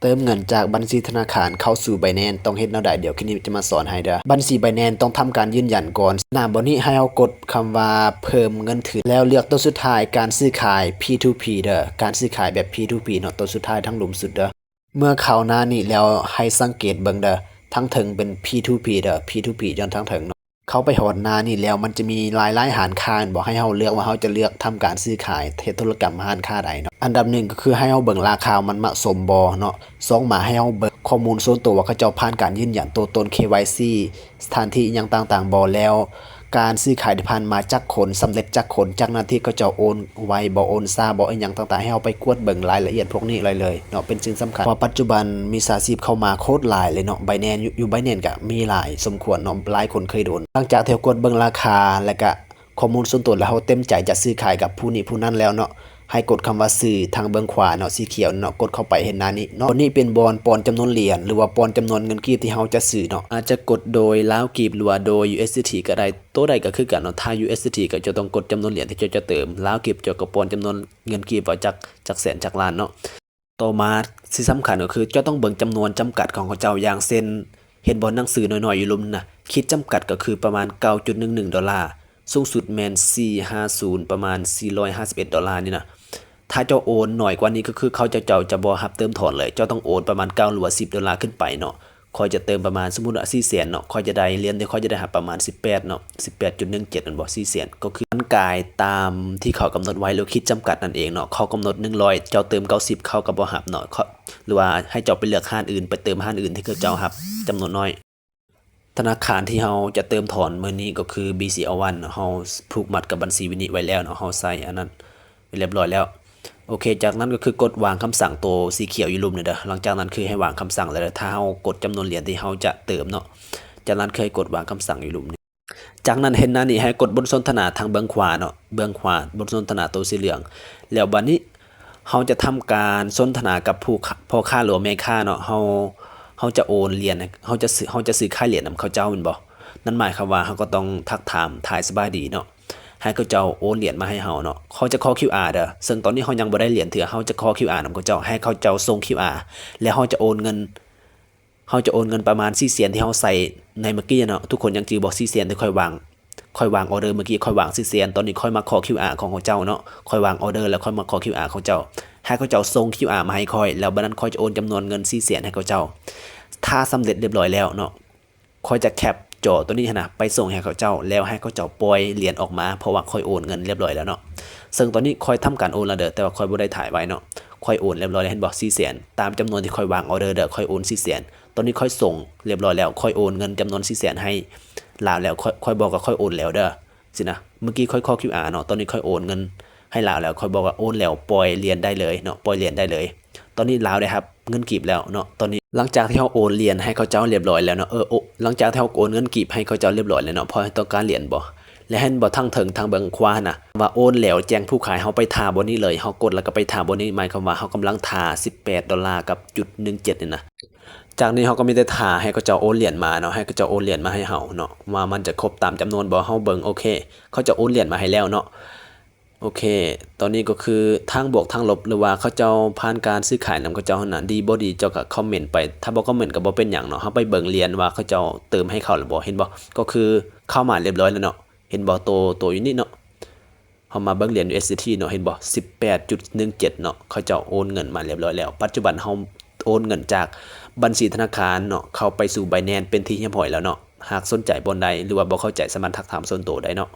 เติมเงินจากบัญชีธนาคารเข้าสู่ Binance ต้องเฮ็ดแนวใดเดี๋ยวคลิปนี้จะมาสอนให้เด้อบัญชี Binance ต้องทำการยืนยันก่อนหน้าบนนี้ให้เรากดคำว่าเพิ่มเงินถือแล้วเลือกตัวสุดท้ายการซื้อขาย P2P เด้อการซื้อขายแบบ P2P เนาะตัวสุดท้ายทั้งหลุมสุดเด้อเมื่อเข้าหน้านี้แล้วให้สังเกตเบิ่งเด้อทั้งถึงเป็น P2P เด้อ P2P จนทั้งถึงเขาไปหอดหน้านี่แล้วมันจะมีรายหารค่าบอกให้เราเลือกว่าเราจะเลือกทำการซื้อขายเทศธุรกรรมหารค่าใดเนาะอันดับหนึ่งก็คือให้เราเบิ่งราคามันเหมาะสมบ่เนาะสองมาให้เราเบิ่งข้อมูลส่วนตัวว่าเขาเจ้าผ่านการยืนยันตัวตน KYC สถานที่อย่างต่างๆบ่แล้วการซื้อขายที่ผ่านมาจักคนสำเร็จจักคนจากนั้นที่เขาเจ้าโอนไวบ่โอนซ่าบ่อีหยังต่างๆให้เราไปกวดเบิ่งรายละเอียดพวกนี้เลยเนาะเป็นสิ่งสำคัญเพราะปัจจุบันมีสาชีพเข้ามาโคตรหลายเลยเนาะ Binance อยู่ Binance ก็มีหลายสมควรเนาะหลายคนเคยโดนหลังจากที่กดเบิ่งราคาแล้วก็ข้อมูลส่วนตัวแล้วเราเต็มใจจะซื้อขายกับผู้นี้ผู้นั้นแล้วเนาะให้กดคำว่าซื้อทางเบื้องขวาเนาะสีเขียวเนาะกดเข้าไปเห็นหน้านี้เนาะนี่เป็นบอนปอนจำนวนเหรียญหรือว่าปอนจำนวนเงินกีบที่เราจะซื้อเนาะอาจจะกดโดยลาวกีบหรือว่าโดย USDT ก็ได้ตัวใดก็คือกันเนาะถ้า USDT ก็จะต้องกดจำนวนเหรียญที่จะเติมลาวกีบจะก็ปอนจำนวนเงินกีบว่าจากแสนจากล้านเนาะต่อมาที่สำคัญก็คือจะต้องเบิ่งจำนวนจำกัดของเขาเจ้าอย่างเช่นเห็นบอนหนังสือน้อยๆอยู่ลุมนะคิดจำกัดก็คือประมาณ 9.11 ดอลลาร์สูงสุดแมน450ประมาณ451 ดอลลาร์นี่นะถ้าเจ้าโอนหน่อยกว่านี้ก็คือเขาจะบ่รับเติมถอนเลยเจ้าต้องโอนประมาณ9หรือว่า10 ดอลลาร์ขึ้นไปเนาะคอยจะเติมประมาณสมมุติว่า4แสนเนาะคอยจะได้เหรียญที่คอยจะได้รับประมาณ18เนาะ18.17นั่นบ่4แสนก็คือมันกายตามที่เขากำหนดไว้หรือคิดจำกัดนั่นเองเนาะเขากำหนด100เจ้าเติม90เขาก็บ่รับเนาะหรือว่าให้เจ้าไปเลือกห้างอื่นไปเติมห้างอื่นที่เจ้ารับจำนวนน้อยธนาคารที่เราจะเติมถอนมื้อนี้ก็คือ BCL1 เฮาผูกมัดกับบัญชีวินิไว้แล้วเนาะเฮาใส่อันนั้นเรียบร้อยแล้วโอเคจากนั้นก็คือกดวางคำสั่งตัวสีเขียวอยู่ลุ่มเนี่ยเด้อหลังจากนั้นคือให้วางคำสั่งเลยถ้าเรากดจำนวนเหรียญที่เราจะเติมเนาะจากนั้นเคยกดวางคำสั่งอยู่ลุ่มนี้จากนั้นเห็นหน้านี้ให้กดบนสนทนาทางเบื้องขวาเนาะเบื้องขวาบนสนทนาตัวสีเหลืองแล้วบัดนี้เราจะทำการสนทนากับผู้พ่อค้าหรือแม่ค้าเนาะเราจะโอนเหรียญเราจะซื้อค่าเหรียญนำเขาเจ้าแม่นบ่นั่นหมายความว่าเราก็ต้องทักถามถ่ายสบายดีเนาะให้เขาเจ้าโอนเหรียญมาให้เฮาเนาะเขาจะขอ QR เด้อซึ่งตอนนี้เฮายังบ่ได้เหรียญเถื่อเฮาจะขอ QR นำเขาเจ้าให้เขาเจ้าส่ง QR แล้วเฮาจะโอนเงินประมาณ4เสียนที่เฮาใส่ในเมื่อกี้เนาะทุกคนยังจือบ่4เสียนที่ค่อยวางออเดอร์เมื่อกี้ค่อยวาง4เสียนตอนนี้ค่อยมาขอ QR ของเขาเจ้าเนาะค่อยวางออเดอร์แล้วค่อยมาขอ QR ของเจ้าให้เขาเจ้าส่ง QR มาให้ค่อยแล้วบัดนั้นค่อยจะโอนจำนวนเงิน4เสียนให้เขาเจ้าถ้าสำเร็จเรียบร้อยแล้วเนาะค่อยจะแคปจอตัวนี้นะไปส่งให้เขาเจ้าแล้วให้เขาเจ้าปล่อยเหรียญออกมาเพราะว่าค่อยโอนเงินเรียบร้อยแล้วเนาะซึ่งตอนนี้ค่อยทำการโอนแล้วเด้อแต่ว่าค่อยบ่ได้ถ่ายไว้เนาะค่อยโอนเรียบร้อยแล้วเห็นบ่4แสนตามจำนวนที่ค่อยวางออเดอร์เด้อค่อยโอน4แสนตอนนี้ค่อยส่งเรียบร้อยแล้วค่อยโอนเงินจำนวน4แสนให้ลาวแล้วค่อยบอกว่าค่อยโอนแล้วเด้อสินะเมื่อกี้ค่อยขอ QR เนาะตอนนี้ค่อยโอนเงินให้ลาวแล้วค่อยบอกว่าโอนแล้วปล่อยเหรียญได้เลยเนาะปล่อยเหรียญได้เลยตอนนี้ลาวได้ครับเงินกีบแล้วเนาะตอนนี้หลังจากที่เราโอนเหรียญให้เขาเจ้าเรียบร้อยแล้วเนาะหลังจากที่เราโอนเงินกีบให้เขาเจ้าเรียบร้อยแล้วเนาะพอต้องการเหรียญบ่และเห็นบ่ทางถึงทางเบื้องขวานะว่าโอนแล้วแจ้งผู้ขายเฮาไปทาบนนี้เลยเฮากดแล้วก็ไปทาบนนี้หมายความว่าเฮากำลังทา18ดอลลาร์กับ.17นี่นะจากนี้เฮาก็มีแต่ทาให้เขาเจ้าโอนเหรียญมาเนาะให้เขาเจ้าโอนเหรียญมาให้เฮาเนาะว่ามันจะครบตามจำนวนบ่เฮาเบิ่งโอเคเขาจะโอนเหรียญมาให้แล้วเนาะโอเคตอนนี้ก็คือทางบวกทางลบหรือว่าเขาเจ้าผ่านการซื้อขายนำเขาเจ้านั้นดีบ่ดีเจ้าก็คอมเมนต์ไปถ้าบ่คอมเมนต์ก็บ่เป็นหยังเนาะเฮาไปเบิ่งเหรียญว่าเขาเจ้าเติมให้เขาหรือบ่เห็นบ่ก็คือเข้ามาเรียบร้อยแล้วเนาะเห็นบ่ตัวอยู่นี่เนาะเฮามาเบิ่งเหรียญ USDT เนาะเห็นบ่ 18.17 เนาะเขาเจ้าโอนเงินมาเรียบร้อยแล้วปัจจุบันเฮาโอนเงินจากบัญชีธนาคารเนาะเข้าไปสู่ Binance เป็นที่เรียบร้อยแล้วเนาะหากสนใจบ่ใดหรือว่าบ่เข้าใจสามารถทักถามส่วนตัวได้เนาะ